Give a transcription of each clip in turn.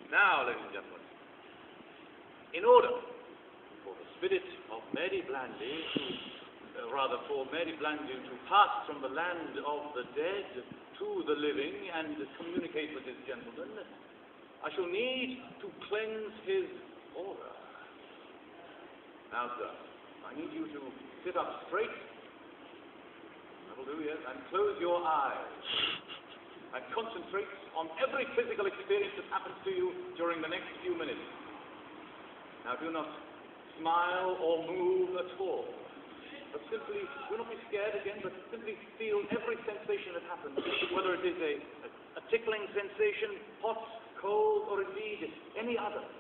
Now, ladies and gentlemen, in order for the spirit of Mary Blandy for Mary Blandy to pass from the land of the dead to the living and communicate with this gentleman, I shall need to cleanse his aura. Now, sir, I need you to sit up straight. That'll do, yes. And close your eyes. And concentrate on every physical experience that happens to you during the next few minutes. Now, do not smile or move at all. But simply, do not be scared again, but simply feel every sensation that happens, whether it is a tickling sensation, hot, cold, or indeed any other sensation.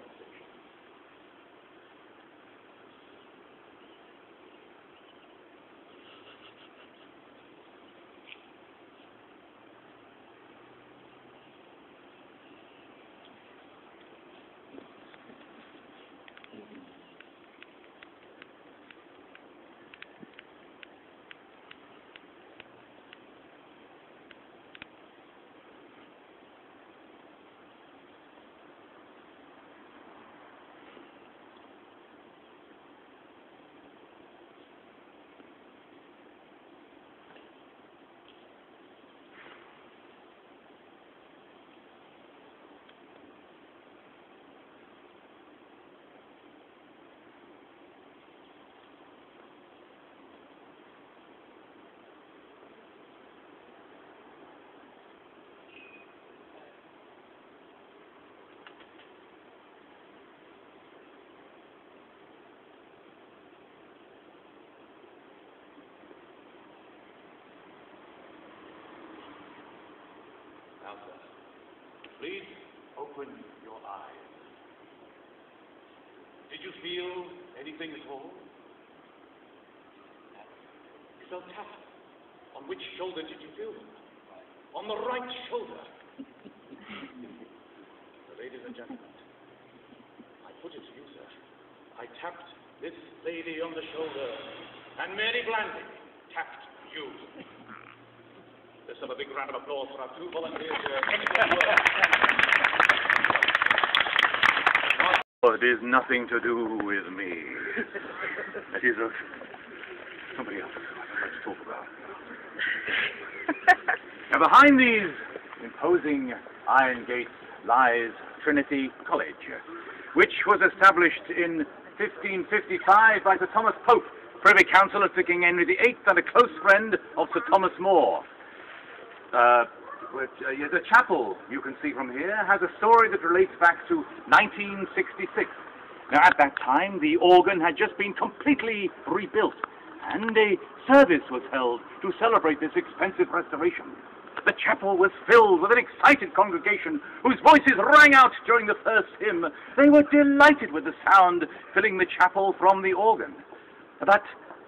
Now, sir, please open your eyes. Did you feel anything at all? You felt tap. On which shoulder did you feel them? On the right shoulder. Ladies and gentlemen, I put it to you, sir. I tapped this lady on the shoulder, and Mary Blandy tapped you. Let's have a big round of applause for our two volunteers here. Oh, it is nothing to do with me. It is of somebody else I'd like to talk about. Now, behind these imposing iron gates lies Trinity College, which was established in 1555 by Sir Thomas Pope, Privy Councillor to King Henry VIII and a close friend of Sir Thomas More. The chapel, you can see from here, has a story that relates back to 1966. Now, at that time, the organ had just been completely rebuilt, and a service was held to celebrate this expensive restoration. The chapel was filled with an excited congregation whose voices rang out during the first hymn. They were delighted with the sound filling the chapel from the organ. But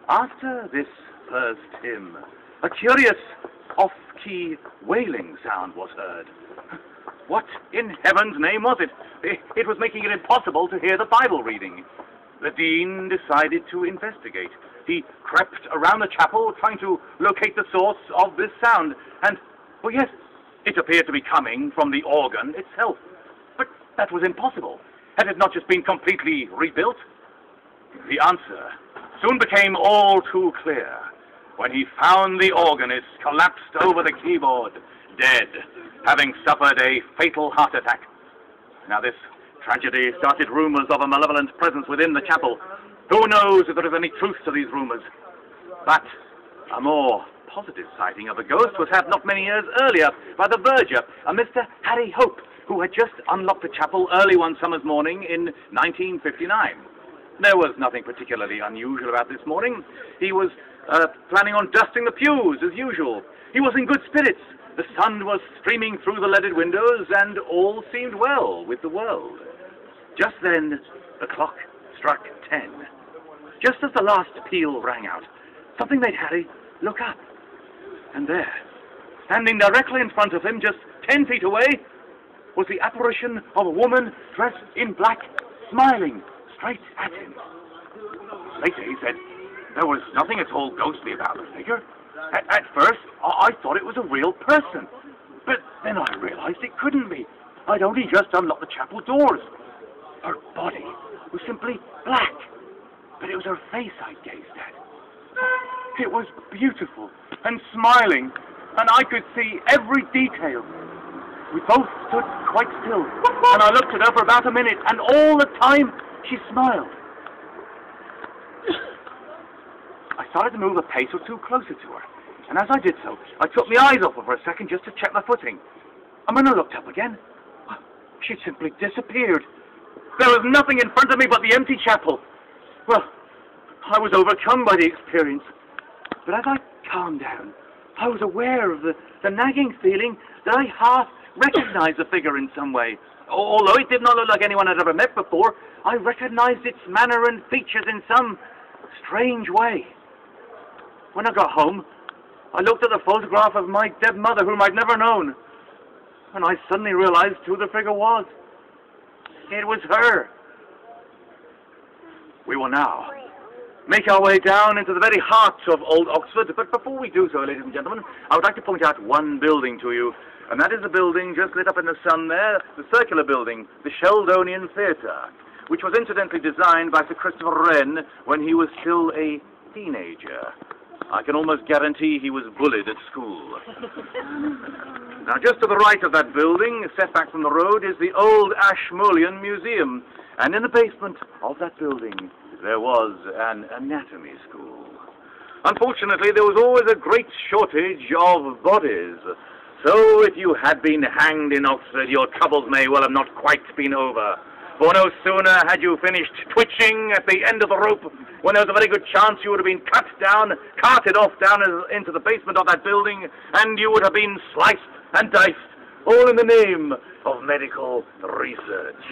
after this first hymn, a curious off-key wailing sound was heard. What in heaven's name was it? It was making it impossible to hear the Bible reading. The dean decided to investigate. He crept around the chapel trying to locate the source of this sound, and, well, yes, it appeared to be coming from the organ itself. But that was impossible. Had it not just been completely rebuilt? The answer soon became all too clear when he found the organist collapsed over the keyboard, dead, having suffered a fatal heart attack. Now, this tragedy started rumors of a malevolent presence within the chapel. Who knows if there is any truth to these rumors? But a more positive sighting of a ghost was had not many years earlier by the verger, a Mr. Harry Hope, who had just unlocked the chapel early one summer's morning in 1959. There was nothing particularly unusual about this morning. He was planning on dusting the pews as usual. He was in good spirits. The sun was streaming through the leaded windows, and all seemed well with the world. Just then, the clock struck 10. Just as the last peal rang out, something made Harry look up. And there, standing directly in front of him, just 10 feet away, was the apparition of a woman dressed in black, smiling straight at him. Later, he said, there was nothing at all ghostly about the figure. At first, I thought it was a real person. But then I realized it couldn't be. I'd only just unlocked the chapel doors. Her body was simply black, but it was her face I gazed at. It was beautiful and smiling, and I could see every detail. We both stood quite still, and I looked at her for about a minute, and all the time she smiled. I started to move a pace or two closer to her, and as I did so, I took my eyes off of her a second just to check my footing. And when I looked up again, she'd simply disappeared. There was nothing in front of me but the empty chapel. Well, I was overcome by the experience. But as I calmed down, I was aware of the nagging feeling that I half recognized the figure in some way. Although it did not look like anyone I'd ever met before, I recognized its manner and features in some strange way. When I got home, I looked at the photograph of my dead mother, whom I'd never known, and I suddenly realized who the figure was. It was her. We will now make our way down into the very heart of Old Oxford, but before we do so, ladies and gentlemen, I would like to point out one building to you, and that is the building just lit up in the sun there, the circular building, the Sheldonian Theatre, which was incidentally designed by Sir Christopher Wren when he was still a teenager. I can almost guarantee he was bullied at school. Now, just to the right of that building, set back from the road, is the old Ashmolean Museum, and in the basement of that building, there was an anatomy school. Unfortunately, there was always a great shortage of bodies. So, if you had been hanged in Oxford, your troubles may well have not quite been over. For no sooner had you finished twitching at the end of the rope, when there was a very good chance you would have been carted off down into the basement of that building, and you would have been sliced and diced, all in the name of medical research.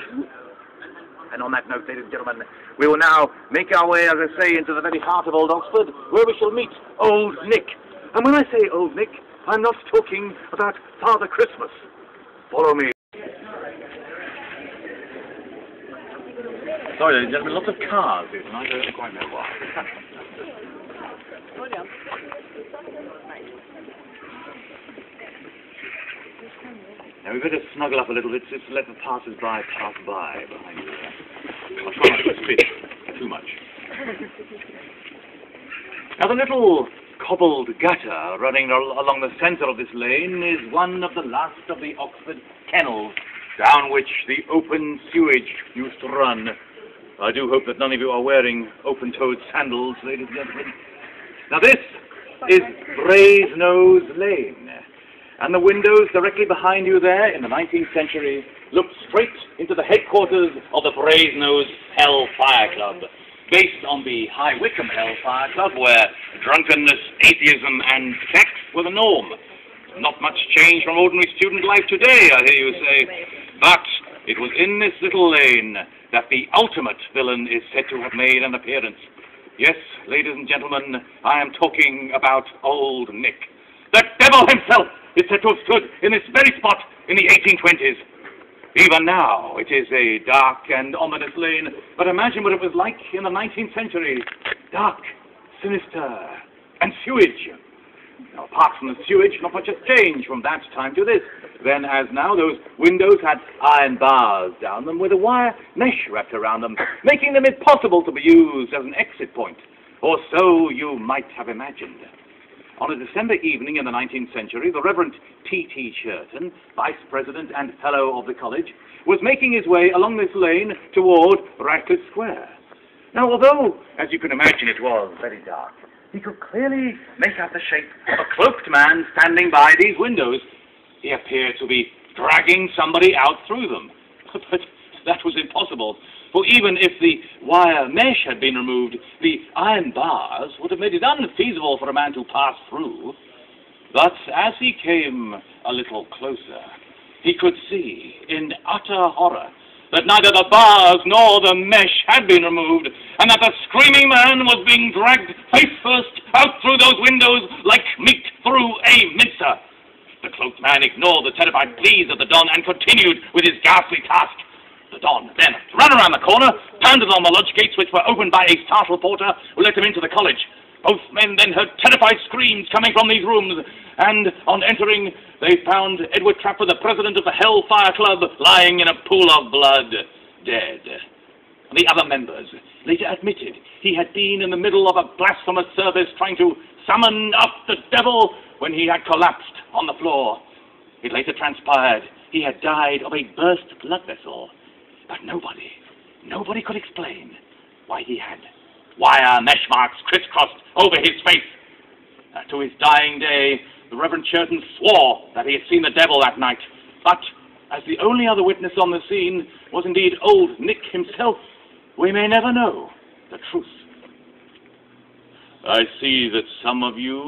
And on that note, ladies and gentlemen, we will now make our way, as I say, into the very heart of Old Oxford, where we shall meet Old Nick. And when I say Old Nick, I'm not talking about Father Christmas. Follow me. Sorry, ladies and gentlemen, lots of cars here tonight. I don't quite know why. Now, we better snuggle up a little bit, just let the passers-by pass by behind you there. I'll try not to spit too much. Now, the little cobbled gutter running along the centre of this lane is one of the last of the Oxford kennels, down which the open sewage used to run. I do hope that none of you are wearing open-toed sandals, ladies and gentlemen. Now, this is Brasenose Lane, and the windows directly behind you there in the 19th century look straight into the headquarters of the Brasenose Hell Fire Club, based on the High Wycombe Hell Fire Club, where drunkenness, atheism, and sex were the norm. Not much change from ordinary student life today, I hear you say, but it was in this little lane that the ultimate villain is said to have made an appearance. Yes, ladies and gentlemen, I am talking about Old Nick. The devil himself is said to have stood in this very spot in the 1820s. Even now, it is a dark and ominous lane, but imagine what it was like in the 19th century. Dark, sinister, and sewage. Now, apart from the sewage, not much has changed from that time to this. Then, as now, those windows had iron bars down them with a wire mesh wrapped around them, making them impossible to be used as an exit point. Or so you might have imagined. On a December evening in the 19th century, the Reverend T.T. Churton, Vice President and Fellow of the College, was making his way along this lane toward Radcliffe Square. Now, although, as you can imagine, it was very dark, he could clearly make out the shape of a cloaked man standing by these windows. He appeared to be dragging somebody out through them. But that was impossible, for even if the wire mesh had been removed, the iron bars would have made it unfeasible for a man to pass through. But as he came a little closer, he could see, in utter horror, that neither the bars nor the mesh had been removed, and that the screaming man was being dragged face first out through those windows like meat through a mincer. The cloaked man ignored the terrified pleas of the Don and continued with his ghastly task. The Don then ran around the corner, pounded on the lodge gates, which were opened by a startled porter who let him into the college. Both men then heard terrified screams coming from these rooms, and on entering, they found Edward Trafford, the president of the Hellfire Club, lying in a pool of blood, dead. The other members later admitted he had been in the middle of a blasphemous service trying to summon up the devil when he had collapsed on the floor. It later transpired he had died of a burst blood vessel, but nobody could explain why he had wire mesh marks crisscrossed over his face. To his dying day, the Reverend Churton swore that he had seen the devil that night, but as the only other witness on the scene was indeed old Nick himself, we may never know the truth. I see that some of you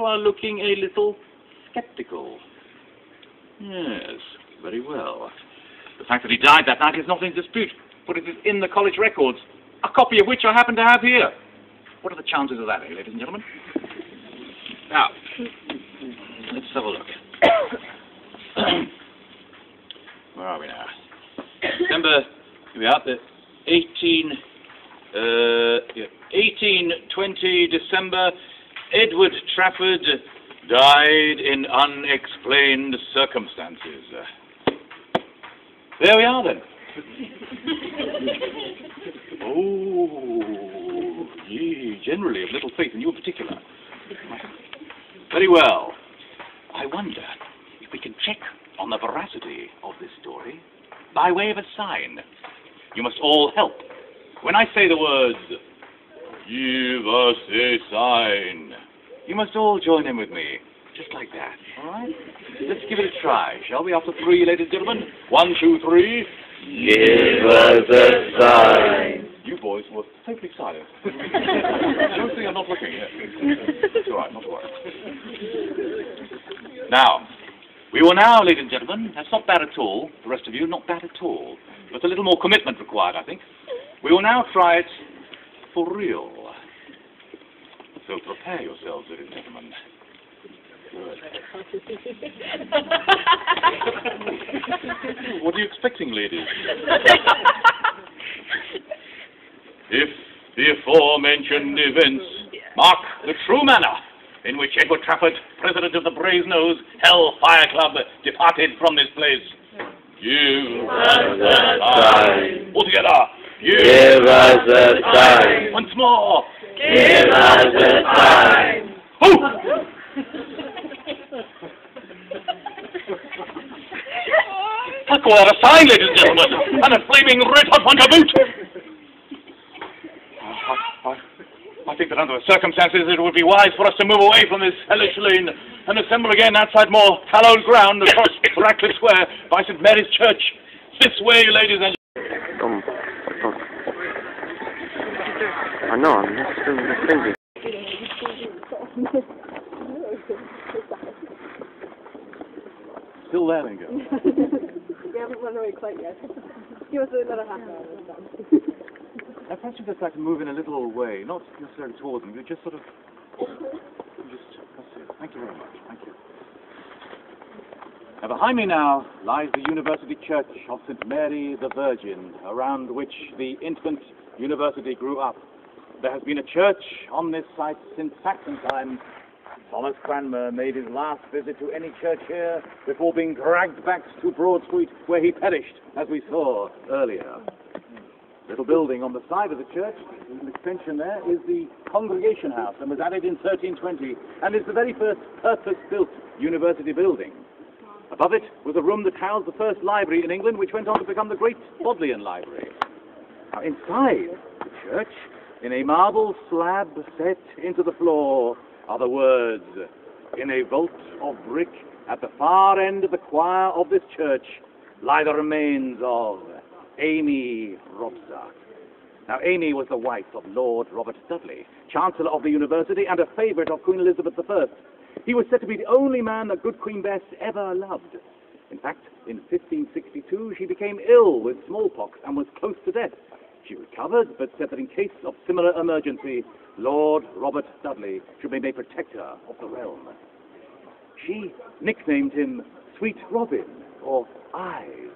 are looking a little skeptical. Yes, very well. The fact that he died that night is not in dispute, but it is in the college records, a copy of which I happen to have here. What are the chances of that, ladies and gentlemen? Now, let's have a look. Where are we now? December, here we are, the 1820 December, Edward Trafford died in unexplained circumstances. There we are then. Oh, ye generally of little faith in you in particular. Very well. I wonder if we can check on the veracity of this story by way of a sign. You must all help. When I say the words, "Give us a sign," you must all join in with me, just like that, all right? Let's give it a try, shall we? After three, ladies and gentlemen. 1, 2, 3. Give us a sign. You boys were totally silent. Don't think I'm not looking. It's all right, not to worry. Now, we will now, ladies and gentlemen, that's not bad at all, the rest of you, not bad at all, but a little more commitment required, I think. We will now try it for real. So prepare yourselves, ladies and gentlemen. Good. What are you expecting, ladies? If the aforementioned events mark the true manner in which Edward Trafford, president of the Brasenose Hellfire Club, departed from this place, give us a sign. All together. Give us a sign. Once more. Give us a sign. Who? I call that a sign, ladies and gentlemen, and a flaming red-hot one to boot. I think that under the circumstances it would be wise for us to move away from this hellish lane and assemble again outside more hallowed ground across Barclays Square by St. Mary's Church. This way, ladies and gentlemen. I know, I'm just thinking. Still there, then, girl. We haven't run away quite yet. Give us another half hour. I perhaps you just like to move in a little way, not necessarily towards them, but just sort of... that's it. Thank you very much. Thank you. Now, behind me now lies the University Church of St. Mary the Virgin, around which the infant university grew up. There has been a church on this site since Saxon times. Thomas Cranmer made his last visit to any church here before being dragged back to Broad Street, where he perished, as we saw earlier. Little building on the side of the church, an extension there, is the Congregation House, and was added in 1320, and is the very first purpose-built university building. Above it was a room that housed the first library in England, which went on to become the Great Bodleian Library. Now, inside the church, in a marble slab set into the floor, are the words, "In a vault of brick at the far end of the choir of this church lie the remains of Amy Robsart." Now, Amy was the wife of Lord Robert Dudley, Chancellor of the University and a favourite of Queen Elizabeth I. He was said to be the only man that good Queen Bess ever loved. In fact, in 1562 she became ill with smallpox and was close to death. She recovered, but said that in case of similar emergency, Lord Robert Dudley should be made protector of the realm. She nicknamed him Sweet Robin, or Eyes.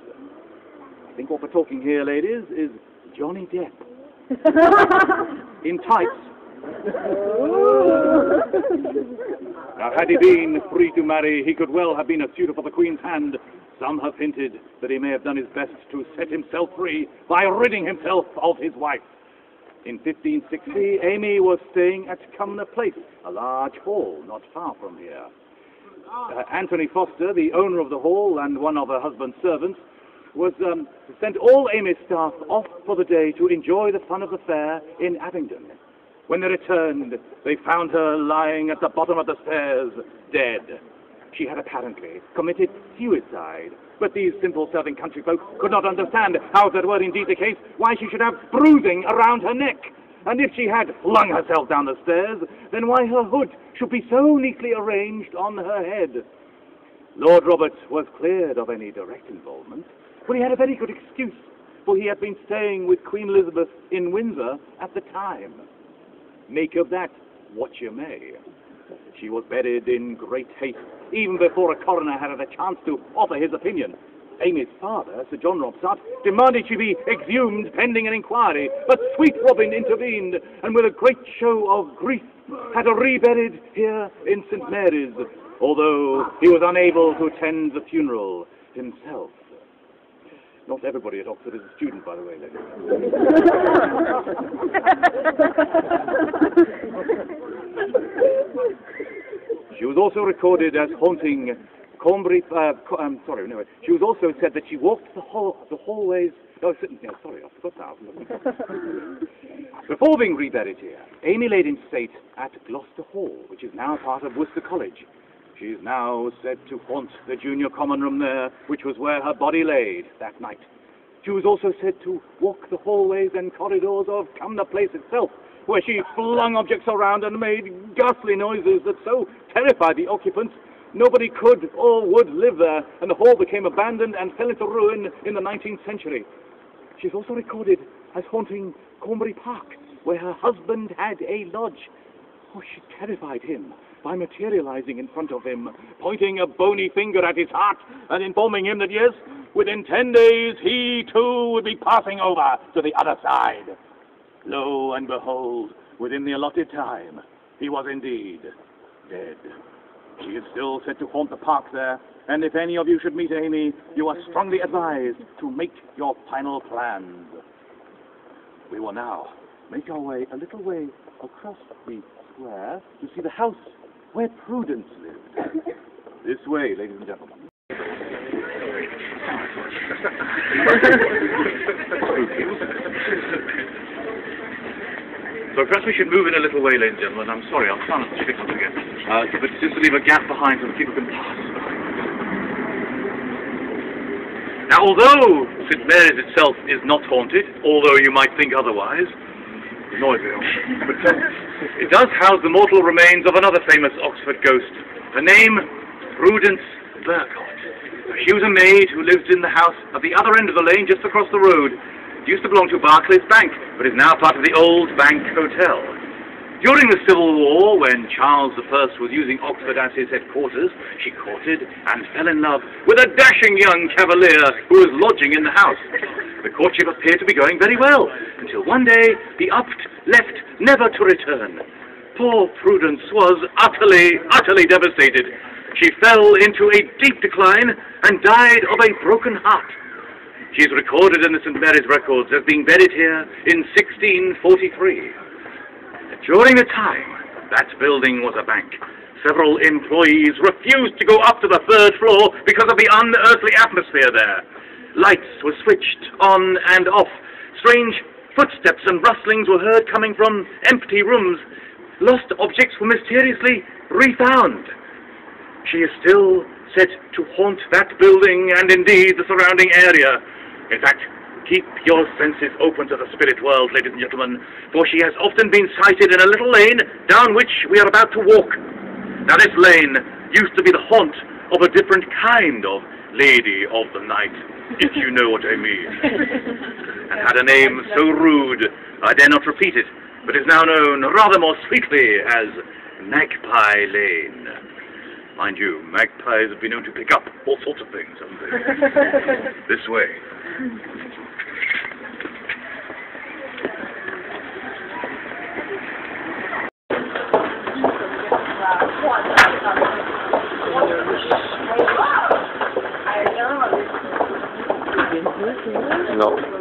I think what we're talking here, ladies, is Johnny Depp. In tights, Now, had he been free to marry, he could well have been a suitor for the Queen's hand. Some have hinted that he may have done his best to set himself free by ridding himself of his wife. In 1560, Amy was staying at Cumnor Place, a large hall not far from here. Anthony Foster, the owner of the hall and one of her husband's servants, was sent all Amy's staff off for the day to enjoy the fun of the fair in Abingdon. When they returned, they found her lying at the bottom of the stairs, dead. She had apparently committed suicide, but these simple serving country folk could not understand how, if that were indeed the case, why she should have bruising around her neck. And if she had flung herself down the stairs, then why her hood should be so neatly arranged on her head. Lord Robert was cleared of any direct involvement, but he had a very good excuse, for he had been staying with Queen Elizabeth in Windsor at the time. Make of that what you may. She was buried in great haste, even before a coroner had a chance to offer his opinion. Amy's father, Sir John Robsart, demanded she be exhumed pending an inquiry, but sweet Robin intervened, and with a great show of grief had her reburied here in St. Mary's, although he was unable to attend the funeral himself. Not everybody at Oxford is a student, by the way, ladies. She was also recorded as haunting Conbury. She was also said that she walked the hallways. Oh, sorry, I forgot that. Before being reburied here, Amy laid in state at Gloucester Hall, which is now part of Worcester College. She is now said to haunt the junior common room there, which was where her body laid that night. She was also said to walk the hallways and corridors of Cumnor Place itself, where she flung objects around and made ghastly noises that so terrified the occupants nobody could or would live there, and the hall became abandoned and fell into ruin in the 19th century. She's also recorded as haunting Cornbury Park, where her husband had a lodge. Oh, she terrified him by materializing in front of him, pointing a bony finger at his heart and informing him that, yes, within 10 days he too would be passing over to the other side. Lo and behold, within the allotted time, he was indeed dead. She is still said to haunt the park there, and if any of you should meet Amy, you are strongly advised to make your final plans. We will now make our way a little way across the square to see the house where Prudence lived. This way, ladies and gentlemen. So perhaps we should move in a little way, ladies and gentlemen. I'm sorry, I'll try not to stick once again. But just to leave a gap behind so that people can pass. Now, although St. Mary's itself is not haunted, although you might think otherwise, but it does house the mortal remains of another famous Oxford ghost. Her name, Prudence Burcott. She was a maid who lived in the house at the other end of the lane just across the road. It used to belong to Barclays Bank, but is now part of the old Bank Hotel. During the Civil War, when Charles I was using Oxford as his headquarters, she courted and fell in love with a dashing young cavalier who was lodging in the house. The courtship appeared to be going very well, until one day he left never to return. Poor Prudence was utterly devastated. She fell into a deep decline and died of a broken heart. She is recorded in the St. Mary's records as being buried here in 1643. During the time that building was a bank, several employees refused to go up to the third floor because of the unearthly atmosphere there. Lights were switched on and off. Strange footsteps and rustlings were heard coming from empty rooms. Lost objects were mysteriously refound. She is still said to haunt that building and indeed the surrounding area. In fact, keep your senses open to the spirit world, ladies and gentlemen, for she has often been sighted in a little lane down which we are about to walk. Now, this lane used to be the haunt of a different kind of lady of the night, if you know what I mean, and had a name so rude I dare not repeat it, but is now known rather more sweetly as Magpie Lane. Mind you, magpies have been known to pick up all sorts of things, haven't they? This way. No.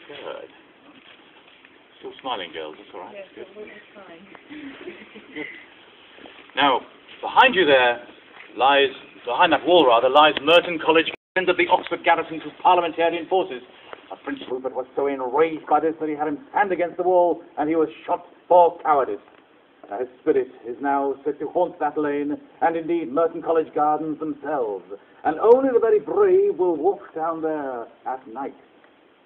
Good. Still smiling, girls. That's all right. Yes, Good. it was fine. Good. Now, behind you there behind that wall lies Merton College, of the Oxford garrison's parliamentarian forces. Prince Rupert was so enraged by this that he had him stand against the wall, and he was shot for cowardice. His spirit is now said to haunt that lane, and indeed Merton College gardens themselves, and only the very brave will walk down there at night.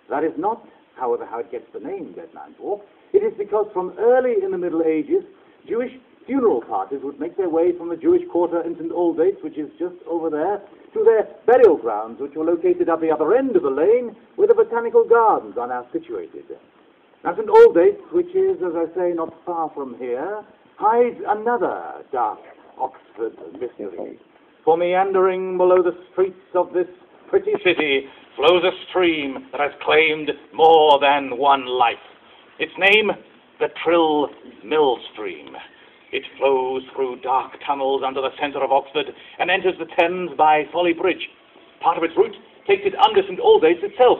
That is not, however, how it gets the name Dead Man's Walk. It is because from early in the Middle Ages, Jewish funeral parties would make their way from the Jewish quarter in St. Aldate's, which is just over there, to their burial grounds, which were located at the other end of the lane, where the botanical gardens are now situated. Now, St. Aldate's, which is, as I say, not far from here, hides another dark Oxford mystery. For meandering below the streets of this pretty city flows a stream that has claimed more than one life. Its name, the Trill Mill Stream. It flows through dark tunnels under the centre of Oxford and enters the Thames by Folly Bridge. Part of its route takes it under St. Aldate's itself.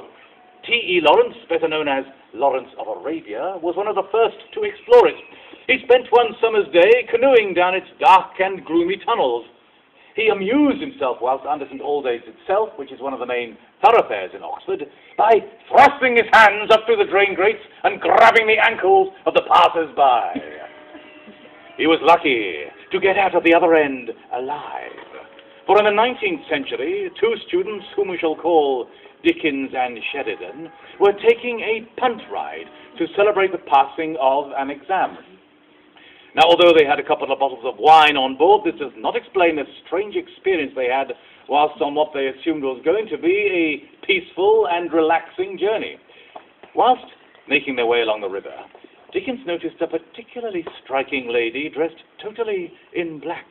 T.E. Lawrence, better known as Lawrence of Arabia, was one of the first to explore it. He spent one summer's day canoeing down its dark and gloomy tunnels. He amused himself whilst under St. Aldate's itself, which is one of the main thoroughfares in Oxford, by thrusting his hands up through the drain grates and grabbing the ankles of the passers-by. He was lucky to get out of the other end alive. For in the 19th century, two students, whom we shall call Dickens and Sheridan, were taking a punt ride to celebrate the passing of an exam. Now, although they had a couple of bottles of wine on board, this does not explain the strange experience they had whilst on what they assumed was going to be a peaceful and relaxing journey. Whilst making their way along the river, Dickens noticed a particularly striking lady dressed totally in black.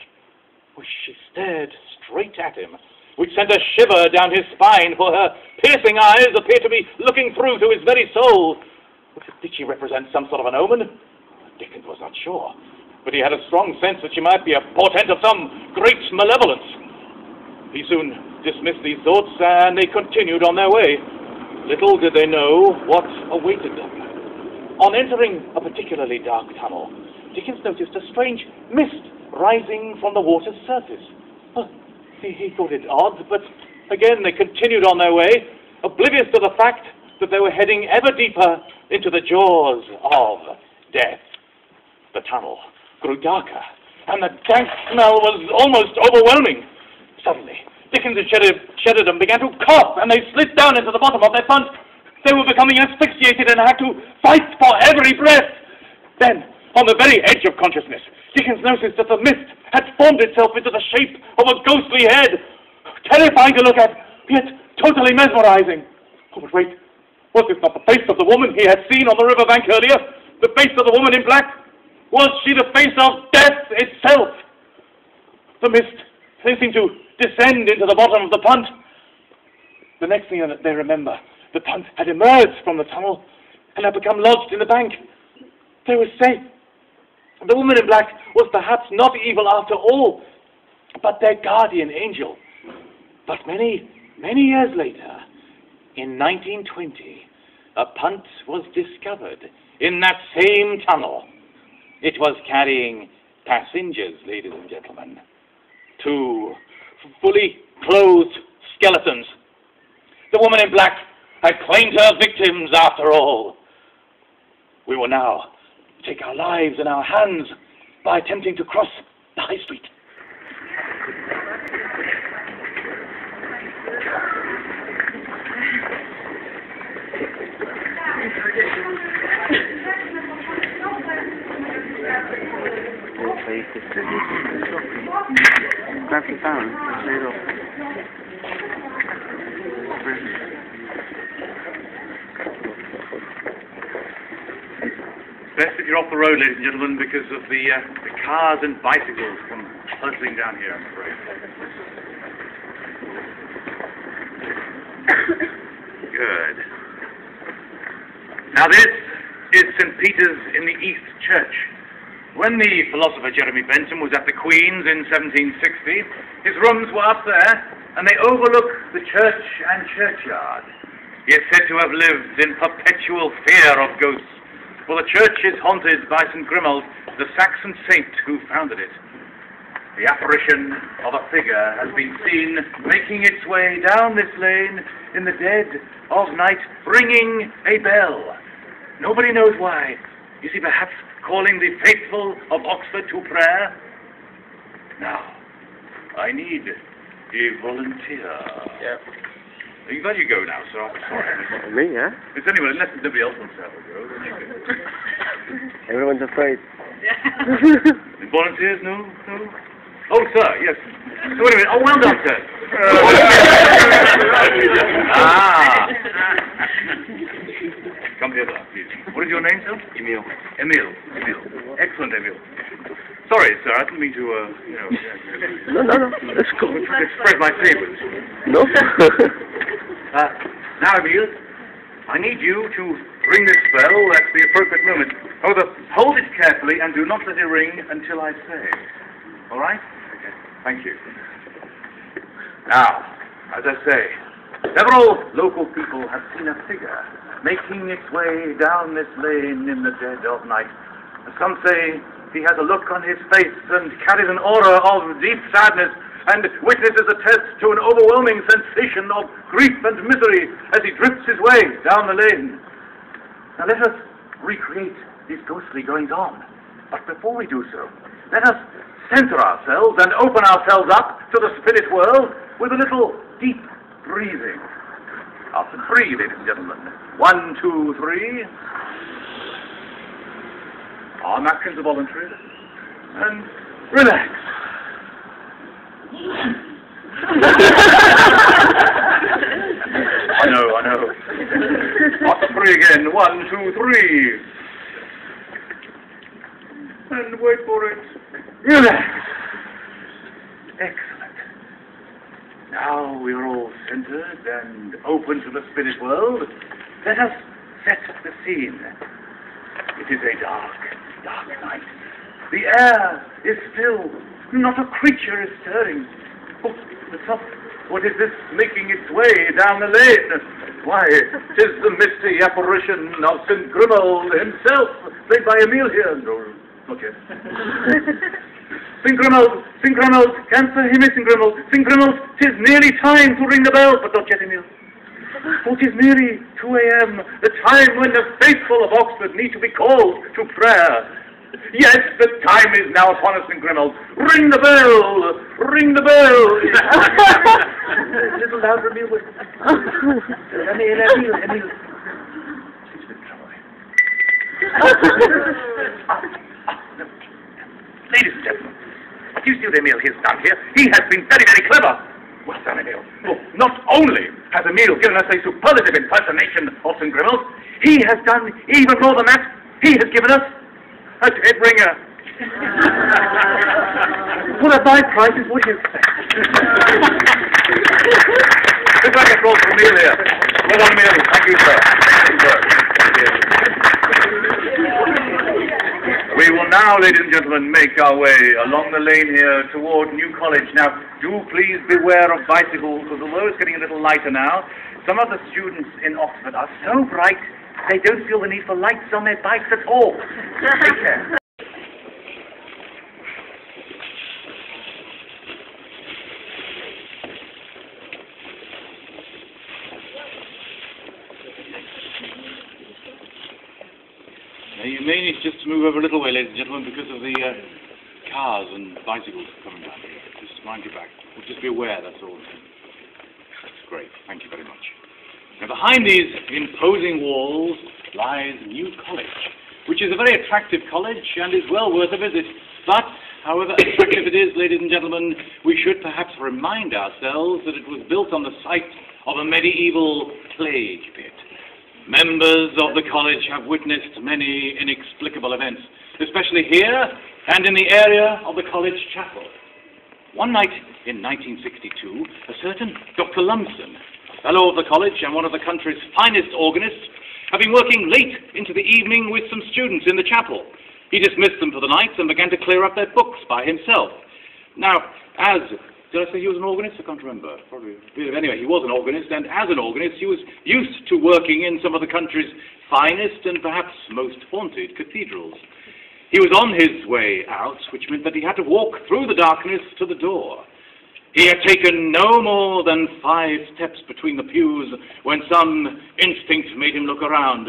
She stared straight at him, which sent a shiver down his spine, for her piercing eyes appeared to be looking through to his very soul. Did she represent some sort of an omen? Dickens was not sure, but he had a strong sense that she might be a portent of some great malevolence. He soon dismissed these thoughts, and they continued on their way. Little did they know what awaited them. On entering a particularly dark tunnel, Dickens noticed a strange mist rising from the water's surface. He thought it odd, but again they continued on their way, oblivious to the fact that they were heading ever deeper into the jaws of death. The tunnel grew darker, and the dank smell was almost overwhelming. Suddenly, Dickens and Sheridan began to cough, and they slid down into the bottom of their punt. They were becoming asphyxiated and had to fight for every breath. Then, on the very edge of consciousness, Dickens noticed that the mist had formed itself into the shape of a ghostly head. Terrifying to look at, yet totally mesmerizing. Oh, but wait, was this not the face of the woman he had seen on the riverbank earlier? The face of the woman in black? Was she the face of death itself? The mist, they seemed to descend into the bottom of the punt. The next thing that they remember, the punt had emerged from the tunnel and had become lodged in the bank. They were safe. The woman in black was perhaps not evil after all, but their guardian angel. But many, many years later, in 1920, a punt was discovered in that same tunnel. It was carrying passengers, ladies and gentlemen. Two fully clothed skeletons. The woman in black had claimed her victims after all. We will now take our lives in our hands by attempting to cross the High Street. Grab the phone, straight off. Best if you're off the road, ladies and gentlemen, because of the cars and bicycles come hustling down here, I'm afraid. Good. Now this is St. Peter's in the East Church. When the philosopher Jeremy Bentham was at the Queen's in 1760, his rooms were up there, and they overlook the church and churchyard. He is said to have lived in perpetual fear of ghosts, for the church is haunted by St. Grimoald, the Saxon saint who founded it. The apparition of a figure has been seen making its way down this lane in the dead of night, ringing a bell. Nobody knows why. You see, perhaps calling the faithful of Oxford to prayer? Now, I need a volunteer. Yeah. You got you go now, sir. I'm sorry. Me, yeah? It's anyway, unless nobody else wants to have a go. Then you go. Everyone's afraid. The volunteers? No? No? Oh, sir, yes. So wait a minute. Oh, well done, sir. Come here, sir, please. What is your name, sir? Emil. Emil. Excellent, Emil. Sorry, sir, I didn't mean to, No, that's cool. Spread my sabers. No? Now, Emil, I need you to ring this bell at the appropriate moment. However, hold it carefully and do not let it ring until I say. All right? Okay. Thank you. Now, as I say, several local people have seen a figure making its way down this lane in the dead of night. Some say he has a look on his face and carries an aura of deep sadness, and witnesses attest to an overwhelming sensation of grief and misery as he drifts his way down the lane. Now let us recreate these ghostly goings-on. But before we do so, let us center ourselves and open ourselves up to the spirit world with a little deep breathing. After 3, ladies and gentlemen. 1, 2, 3. Our napkins are voluntary. And relax. I know. After 3 again. 1, 2, 3. And wait for it. Relax. Excellent. Now we are all centered and open to the spirit world. Let us set the scene. It is a dark night. The air is still. Not a creature is stirring. Oh, what is this making its way down the lane? Why, 'tis the misty apparition of St. Grimoald himself, played by Emil here. No, not yet. St. Grimoald, answer him, St. Grimoald. St. Grimoald, 'tis nearly time to ring the bell, but not yet, Emil. For 'tis nearly 2 a.m., the time when the faithful of Oxford need to be called to prayer. Yes, the time is now upon us, St. Grimoald. Ring the bell! Ring the bell! A little louder, Emil. Emil. She's been trouble. Ladies and gentlemen, do you see what Emil has done here? He has been very, very clever. Well done, Emil. Oh, not only has Emil given us a superlative impersonation of St. Grimoald, he has done even more than that. He has given us a dead ringer. Well, at my prices, what do you say? It's like a call from Emil here. Well done, Emil. Thank you, sir. We will now, ladies and gentlemen, make our way along the lane here toward New College. Now, do please beware of bicycles, because although it's getting a little lighter now, some of the students in Oxford are so bright, they don't feel the need for lights on their bikes at all. Take care. Now, you may need just to move over a little way, ladies and gentlemen, because of the cars and bicycles coming down here. Just mind your back. Just be aware, that's all. That's great. Thank you very much. Now, behind these imposing walls lies New College, which is a very attractive college and is well worth a visit. But, however attractive it is, ladies and gentlemen, we should perhaps remind ourselves that it was built on the site of a medieval plague pit. Members of the college have witnessed many inexplicable events, especially here and in the area of the college chapel. One night in 1962, a certain Dr. Lumsden, a fellow of the college and one of the country's finest organists, had been working late into the evening with some students in the chapel. He dismissed them for the night and began to clear up their books by himself. Now, did I say he was an organist? I can't remember. Probably. Anyway, he was an organist, and as an organist, he was used to working in some of the country's finest and perhaps most haunted cathedrals. He was on his way out, which meant that he had to walk through the darkness to the door. He had taken no more than 5 steps between the pews when some instinct made him look around,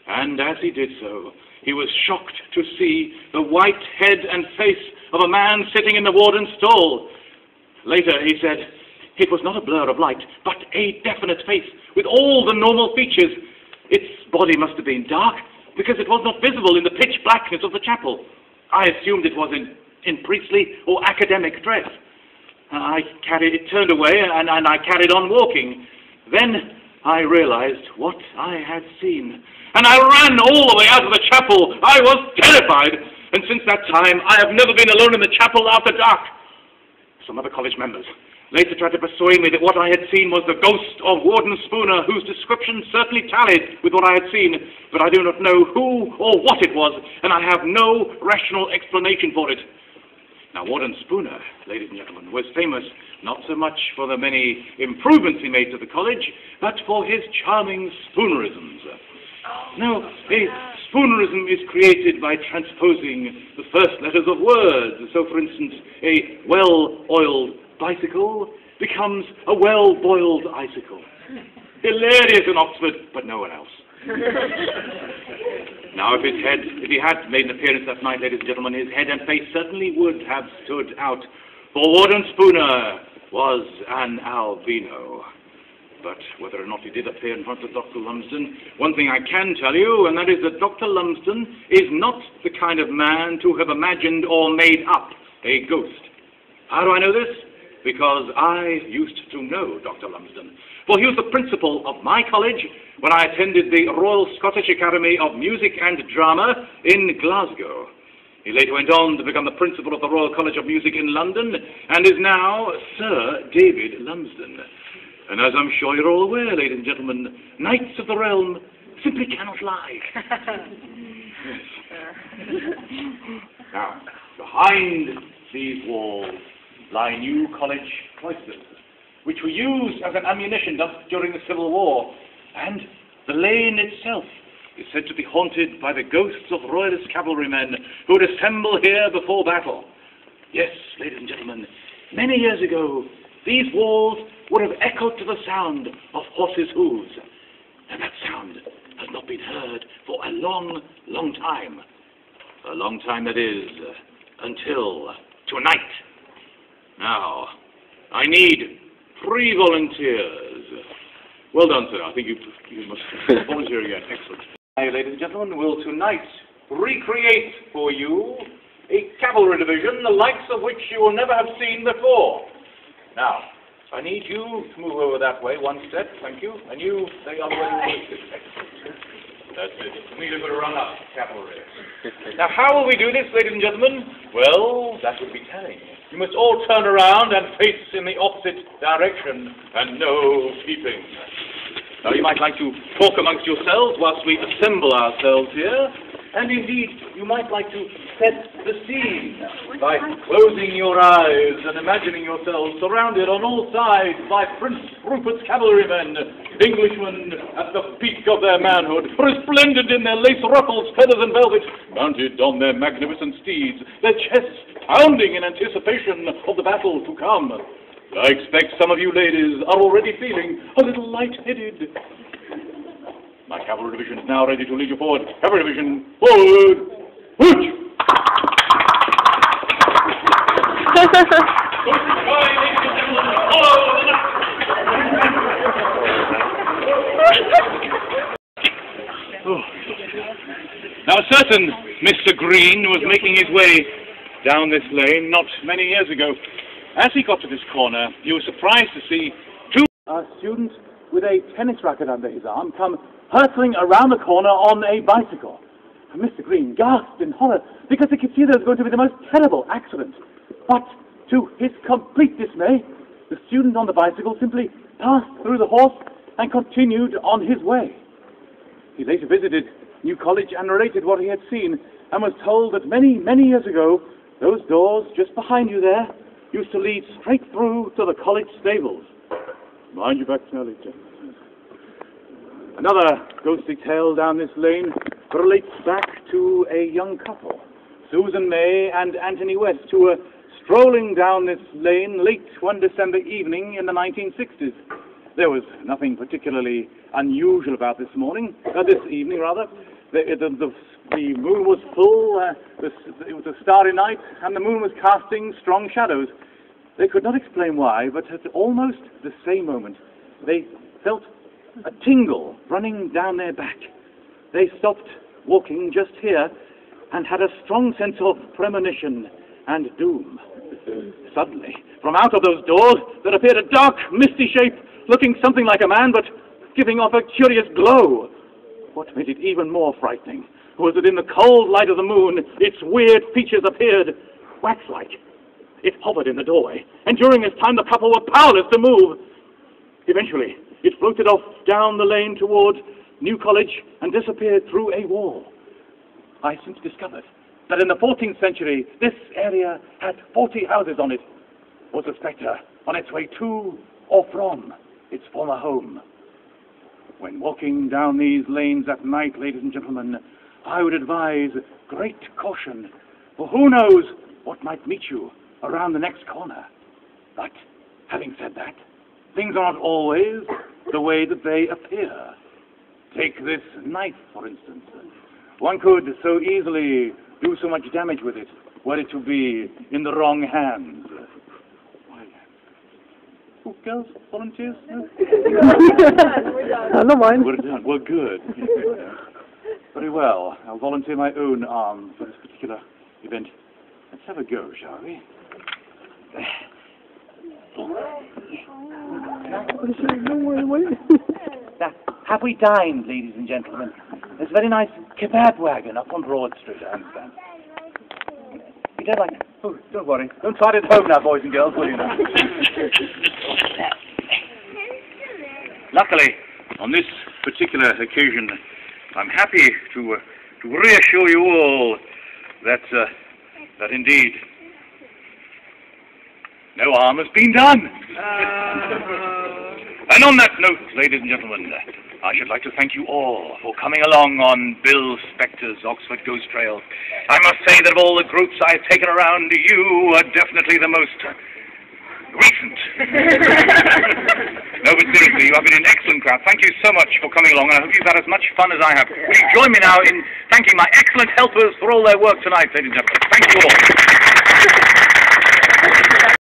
and as he did so, he was shocked to see the white head and face of a man sitting in the warden's stall. Later, he said, it was not a blur of light, but a definite face with all the normal features. Its body must have been dark, because it was not visible in the pitch blackness of the chapel. I assumed it was in priestly or academic dress. It turned away, and I carried on walking. Then I realized what I had seen, and I ran all the way out of the chapel. I was terrified, and since that time, I have never been alone in the chapel after dark. Some other college members later tried to persuade me that what I had seen was the ghost of Warden Spooner, whose description certainly tallied with what I had seen, but I do not know who or what it was, and I have no rational explanation for it. Now, Warden Spooner, ladies and gentlemen, was famous not so much for the many improvements he made to the college, but for his charming spoonerisms. Now, a spoonerism is created by transposing the first letters of words. So, for instance, a well-oiled bicycle becomes a well-boiled icicle. Hilarious in Oxford, but no one else. Now, if he had made an appearance that night, ladies and gentlemen, his head and face certainly would have stood out, for Warden Spooner was an albino. But whether or not he did appear in front of Dr. Lumsden, one thing I can tell you, and that is that Dr. Lumsden is not the kind of man to have imagined or made up a ghost. How do I know this? Because I used to know Dr. Lumsden, for he was the principal of my college when I attended the Royal Scottish Academy of Music and Drama in Glasgow. He later went on to become the principal of the Royal College of Music in London, and is now Sir David Lumsden. And as I'm sure you're all aware, ladies and gentlemen, knights of the realm simply cannot lie. Yes. Now, behind these walls lie new college cloisters, which were used as an ammunition dump during the Civil War, and the lane itself is said to be haunted by the ghosts of royalist cavalrymen who would assemble here before battle. Yes, ladies and gentlemen, many years ago, these walls would have echoed to the sound of horses' hooves, and that sound has not been heard for a long, long time. A long time, that is, until tonight. Now, I need 3 volunteers. Well done, sir. I think you must volunteer again. Excellent. Now, ladies and gentlemen, will tonight recreate for you a cavalry division, the likes of which you will never have seen before. Now, I need you to move over that way, 1 step, thank you, and you stay on the way. That's it. We need a good run-up, cavalry. Now, how will we do this, ladies and gentlemen? Well, that would be telling. You must all turn around and face in the opposite direction, and no peeping. Now, you might like to talk amongst yourselves whilst we assemble ourselves here, and indeed, you might like to set the scene by closing your eyes and imagining yourselves surrounded on all sides by Prince Rupert's cavalrymen, Englishmen at the peak of their manhood, resplendent in their lace ruffles, feathers and velvet, mounted on their magnificent steeds, their chests pounding in anticipation of the battle to come. I expect some of you ladies are already feeling a little light-headed. My cavalry division is now ready to lead you forward. Cavalry division, forward! Hooch! Now, a certain Mr. Green was making his way down this lane not many years ago. As he got to this corner, he was surprised to see 2 students with a tennis racket under his arm, come hurtling around the corner on a bicycle. And Mr. Green gasped in horror because he could see there was going to be the most terrible accident. But to his complete dismay, the student on the bicycle simply passed through the horse and continued on his way. He later visited New College and narrated what he had seen, and was told that many, many years ago, those doors just behind you there used to lead straight through to the college stables. Mind your back, Charlie. Another ghostly tale down this lane relates back to a young couple, Susan May and Anthony West, who were strolling down this lane late one December evening in the 1960s. There was nothing particularly unusual about this evening. The moon was full, it was a starry night, and the moon was casting strong shadows. They could not explain why, but at almost the same moment, they felt a tingle running down their back. They stopped walking just here and had a strong sense of premonition and doom. Suddenly, from out of those doors, there appeared a dark, misty shape, looking something like a man, but giving off a curious glow. What made it even more frightening was that in the cold light of the moon, its weird features appeared wax-like. It hovered in the doorway, and during this time the couple were powerless to move. Eventually, it floated off down the lane toward New College and disappeared through a wall. I since discovered that in the 14th century, this area had 40 houses on it. Was a spectre on its way to or from its former home. When walking down these lanes at night, ladies and gentlemen, I would advise great caution, for who knows what might meet you around the next corner. But, having said that, things are not always the way that they appear. Take this knife, for instance. One could so easily do so much damage with it, were it to be in the wrong hands. Oh, girls, volunteers? No? I don't mind. We're done. We're good. Very well. I'll volunteer my own arm for this particular event. Let's have a go, shall we? Now, have we dined, ladies and gentlemen? There's a very nice kebab wagon up on Broad Street, I understand. You don't like it? Oh, don't worry. Don't try it at home now, boys and girls, will you now? Luckily, on this particular occasion, I'm happy to reassure you all that indeed no harm has been done. And on that note, ladies and gentlemen, I should like to thank you all for coming along on Bill Spectre's Oxford Ghost Trail. I must say that of all the groups I've taken around, you are definitely the most recent. No, but seriously, you have been an excellent crowd. Thank you so much for coming along, and I hope you've had as much fun as I have. Will you join me now in thanking my excellent helpers for all their work tonight, ladies and gentlemen? Thank you all.